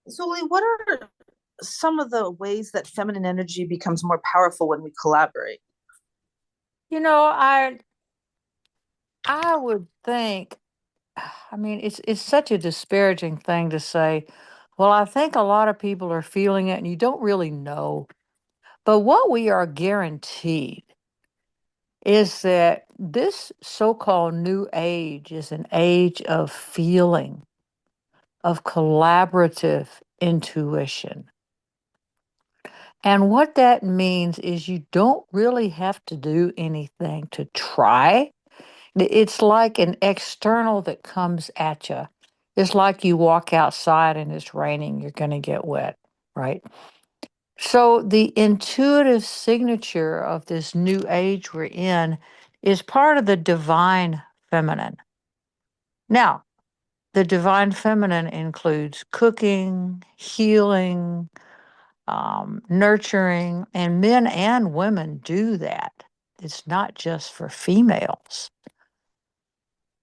So, Lee, what are some of the ways that feminine energy becomes more powerful when we collaborate? You know, I would think, I mean, it's such a disparaging thing to say, well, I think a lot of people are feeling it and you don't really know. But what we are guaranteed is that this so-called new age is an age of feeling, of collaborative intuition. And what that means is you don't really have to do anything to try. It's like an external that comes at you. It's like you walk outside and it's raining, you're going to get wet, right? So, the intuitive signature of this new age we're in is part of the divine feminine. Now, the divine feminine includes cooking, healing, nurturing, and men and women do that. It's not just for females.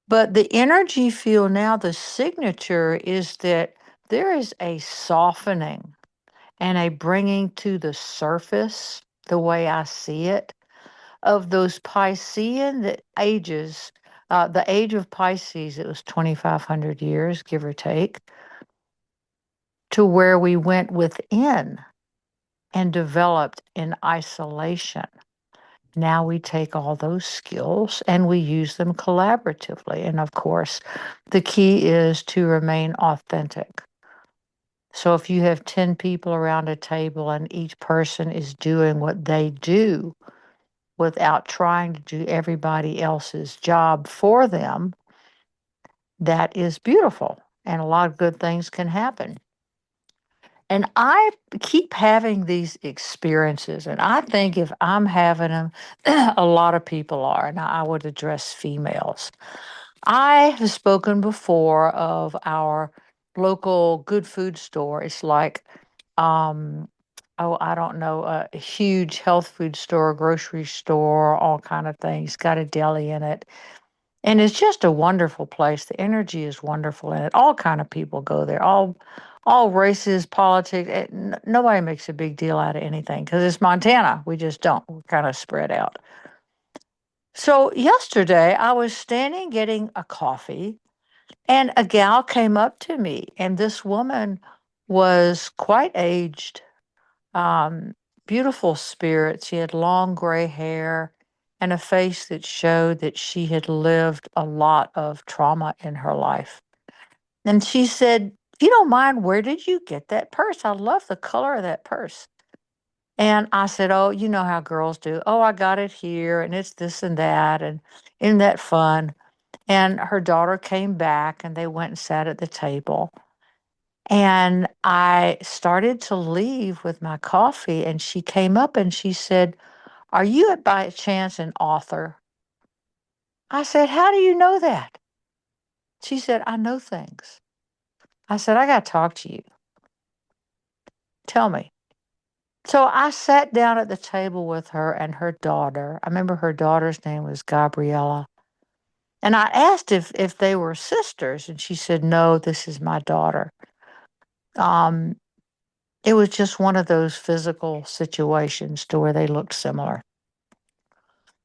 But the energy field now, the signature is that there is a softening and a bringing to the surface, the way I see it, of those Piscean ages. The age of Pisces, it was 2,500 years, give or take, to where we went within and developed in isolation. Now we take all those skills and we use them collaboratively. And of course, the key is to remain authentic. So if you have 10 people around a table and each person is doing what they do without trying to do everybody else's job for them, that is beautiful. And a lot of good things can happen. And I keep having these experiences, and I think if I'm having them, a lot of people are, and I would address females. I have spoken before of our local good food store. It's like, um, oh, I don't know, a huge health food store, grocery store, all kind of things. Got a deli in it. And it's just a wonderful place. The energy is wonderful in it. All kind of people go there. All races, politics. Nobody makes a big deal out of anything because it's Montana. We just don't. We're kind of spread out. So yesterday I was standing getting a coffee and a gal came up to me and this woman was quite aged, um, beautiful spirit. She had long gray hair and a face that showed that she had lived a lot of trauma in her life. And she said, if you don't mind, where did you get that purse? I love the color of that purse. And I said, oh, you know how girls do. Oh, I got it here and it's this and that. And isn't that fun? And her daughter came back and they went and sat at the table. And I started to leave with my coffee, and she came up and she said, are you by chance an author? I said, how do you know that? She said, I know things. I said, I got to talk to you. Tell me. So I sat down at the table with her and her daughter. I remember her daughter's name was Gabriella. And I asked if they were sisters, and she said, no, this is my daughter. Um, it was just one of those physical situations to where they looked similar.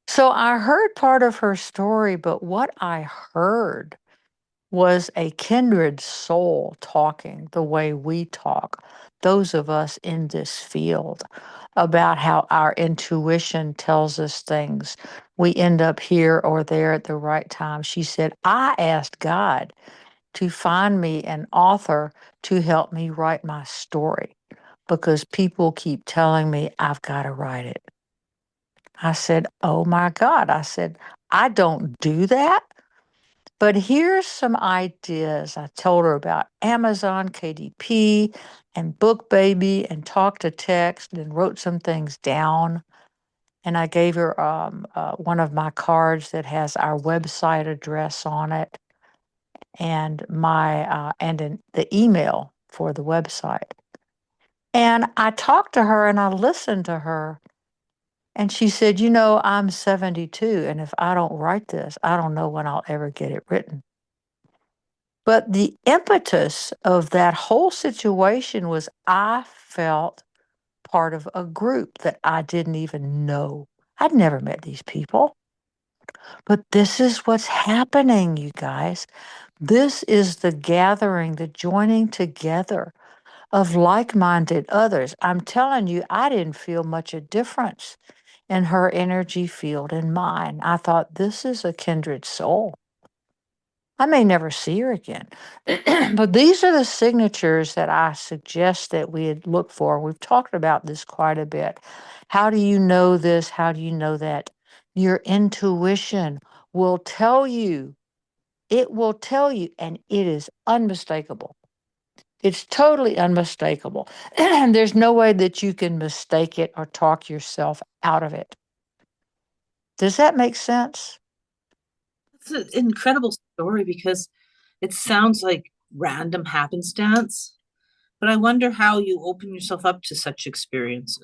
So I heard part of her story, but what I heard was a kindred soul talking the way we talk, those of us in this field, about how our intuition tells us things. We end up here or there at the right time. She said, I asked God to find me an author to help me write my story because people keep telling me I've got to write it. I said, oh my God. I said, I don't do that. But here's some ideas. I told her about Amazon, KDP, and BookBaby, and Talk to Text, and wrote some things down. And I gave her one of my cards that has our website address on it, and the email for the website. And I talked to her and I listened to her. And she said, you know, I'm 72, and if I don't write this, I don't know when I'll ever get it written. But the impetus of that whole situation was I felt part of a group that I didn't even know. I'd never met these people. But this is what's happening, you guys. This is the gathering, the joining together of like minded others. I'm telling you, I didn't feel much a difference in her energy field and mine. I thought, this is a kindred soul. I may never see her again. But these are the signatures that I suggest that we look for. We've talked about this quite a bit. How do you know this? How do you know that? Your intuition will tell you. It will tell you, and it is unmistakable. It's totally unmistakable. And there's no way that you can mistake it or talk yourself out of it. Does that make sense? It's an incredible story because it sounds like random happenstance, but I wonder how you open yourself up to such experiences.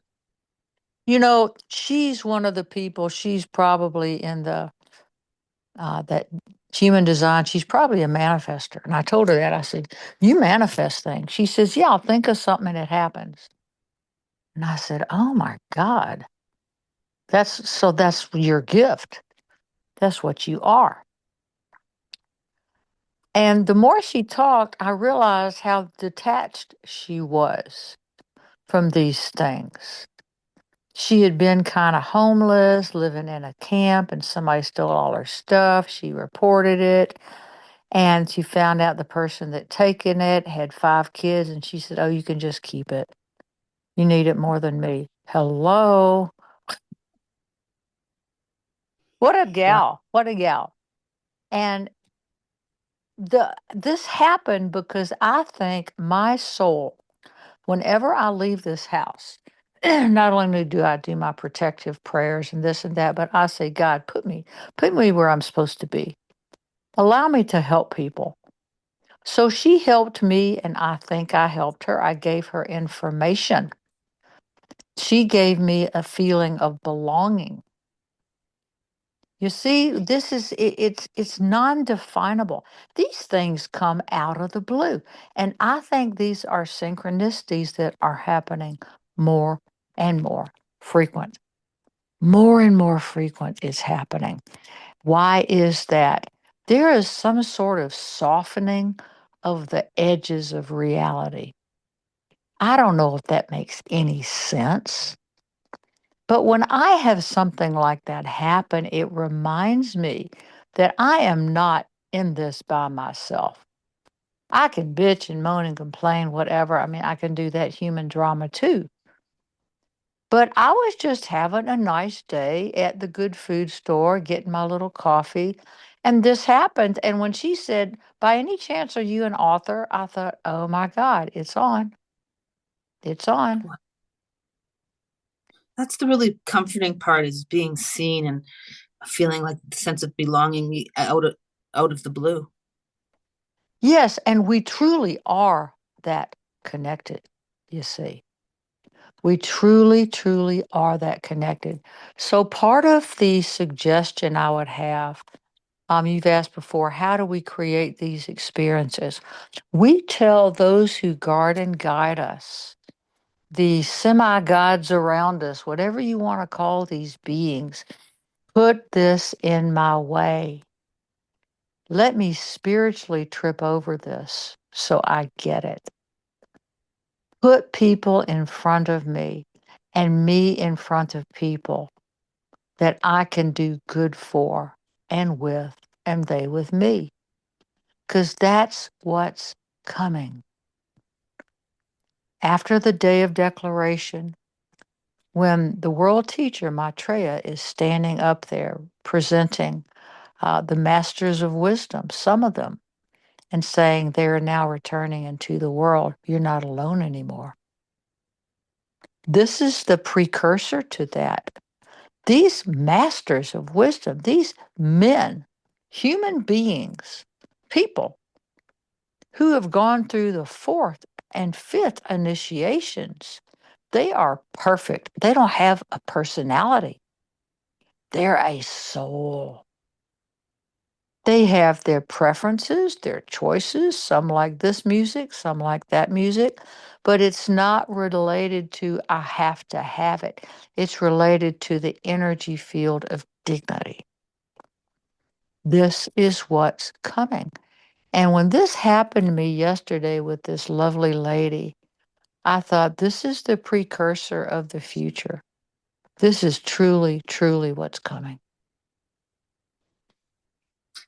You know, she's one of the people, she's probably in the that human design, she's probably a manifester. And I told her that. I said, you manifest things. She says, yeah, I'll think of something and it happens. And I said, oh my God. That's your gift. That's what you are. And the more she talked, I realized how detached she was from these things. She had been kind of homeless, living in a camp, and somebody stole all her stuff. She reported it, and she found out the person that taken it had 5 kids, and she said, "Oh, you can just keep it. You need it more than me." Hello, what a Wow. gal! What a gal! And this happened because I think my soul, whenever I leave this house, not only do I do my protective prayers and this and that, but I say, God, put me where I'm supposed to be. Allow me to help people. So she helped me, and I think I helped her. I gave her information. She gave me a feeling of belonging. You see, it's non-definable. These things come out of the blue. And I think these are synchronicities that are happening more and more frequent. More and more frequent is happening. Why is that? There is some sort of softening of the edges of reality. I don't know if that makes any sense. But when I have something like that happen, it reminds me that I am not in this by myself. I can bitch and moan and complain, whatever. I mean, I can do that human drama too. But I was just having a nice day at the good food store, getting my little coffee, and this happened. And when she said, by any chance, are you an author? I thought, oh my God, it's on. It's on. Wow. That's the really comforting part is being seen and feeling like the sense of belonging out of the blue. Yes, and we truly are that connected, you see. We truly, truly are that connected. So, part of the suggestion I would have, you've asked before, how do we create these experiences? We tell those who guard and guide us, the semi gods around us, whatever you want to call these beings, put this in my way. Let me spiritually trip over this so I get it. Put people in front of me and me in front of people that I can do good for and with, and they with me. Because that's what's coming. After the day of declaration, when the world teacher, Maitreya, is standing up there presenting the masters of wisdom, some of them, and saying they are now returning into the world, you're not alone anymore. This is the precursor to that. These masters of wisdom, these men, human beings, people who have gone through the fourth and fifth initiations, they are perfect. They don't have a personality, they're a soul. They have their preferences, their choices. Some like this music, some like that music, but it's not related to I have to have it. It's related to the energy field of dignity. This is what's coming. And when this happened to me yesterday with this lovely lady, I thought this is the precursor of the future. This is truly, truly what's coming.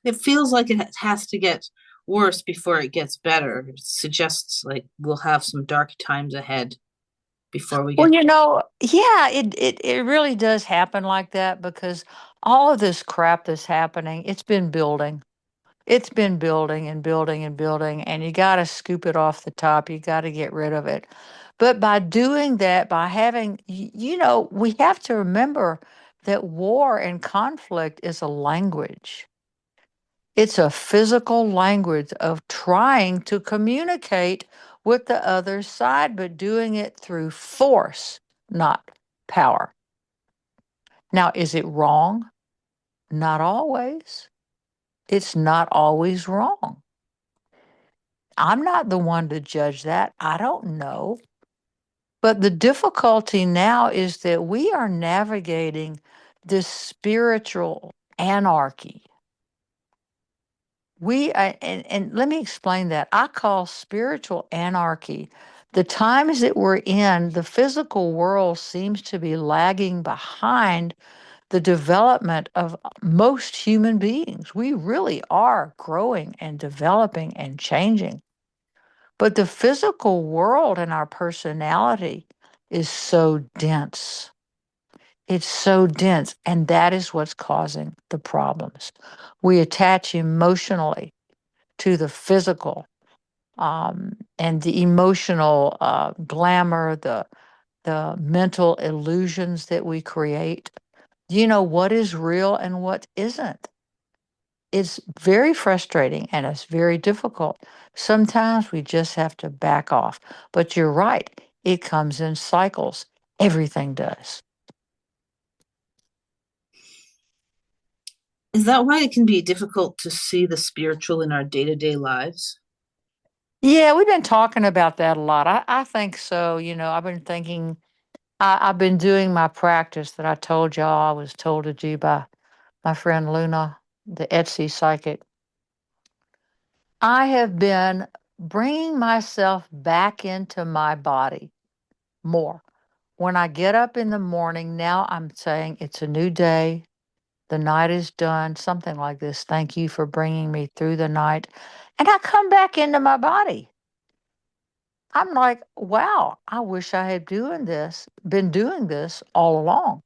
It feels like it has to get worse before it gets better. It suggests like we'll have some dark times ahead before we Well, get. yeah, it really does happen like that because all of this crap that's happening, it's been building. It's been building and building and building, and you got to scoop it off the top. You got to get rid of it. But by doing that, by having, we have to remember that war and conflict is a language. It's a physical language of trying to communicate with the other side, but doing it through force, not power. Now, is it wrong? Not always. It's not always wrong. I'm not the one to judge that. I don't know. But the difficulty now is that we are navigating this spiritual anarchy. And let me explain that. I call spiritual anarchy the times that we're in, the physical world seems to be lagging behind the development of most human beings. We really are growing and developing and changing. But the physical world and our personality is so dense. It's so dense, and that is what's causing the problems. We attach emotionally to the physical and the emotional glamour, the mental illusions that we create. You know what is real and what isn't. It's very frustrating and it's very difficult. Sometimes we just have to back off. But you're right, it comes in cycles. Everything does. Is that why it can be difficult to see the spiritual in our day-to-day lives? Yeah, we've been talking about that a lot. I think so. I've been thinking, I've been doing my practice that I told y'all I was told to do by my friend Luna, the Etsy psychic. I have been bringing myself back into my body more. When I get up in the morning, now I'm saying it's a new day. The night is done, something like this. Thank you for bringing me through the night. And I come back into my body. I'm like, wow, I wish I had been doing this all along.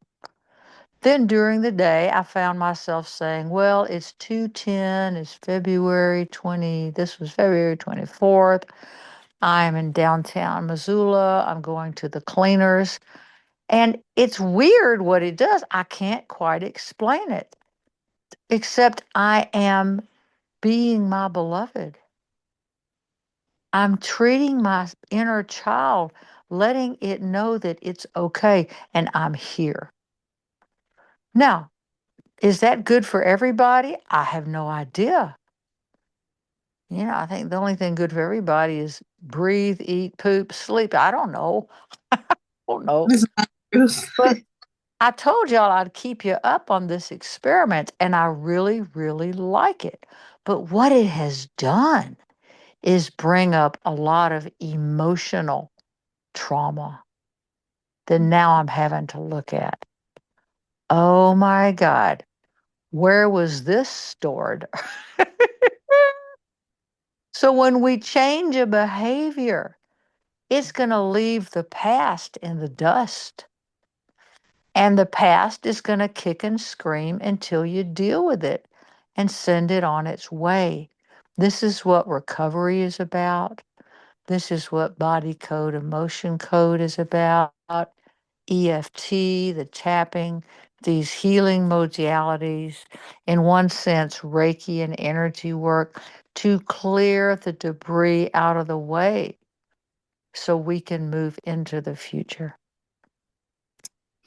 Then during the day, I found myself saying, well, it's 2:10, it's February 20, this was February 24th. I'm in downtown Missoula. I'm going to the cleaners. And it's weird what it does. I can't quite explain it, except I am being my beloved. I'm treating my inner child, letting it know that it's okay and I'm here. Now, is that good for everybody? I have no idea. I think the only thing good for everybody is breathe, eat, poop, sleep. I don't know. I don't know. Isn't that truth? But I told y'all I'd keep you up on this experiment, and I really, really like it. But what it has done is bring up a lot of emotional trauma that now I'm having to look at. Oh my God, where was this stored? So when we change a behavior, it's going to leave the past in the dust. And the past is going to kick and scream until you deal with it and send it on its way. This is what recovery is about. This is what body code, emotion code is about. EFT, the tapping, these healing modalities, in one sense, Reiki and energy work to clear the debris out of the way so we can move into the future.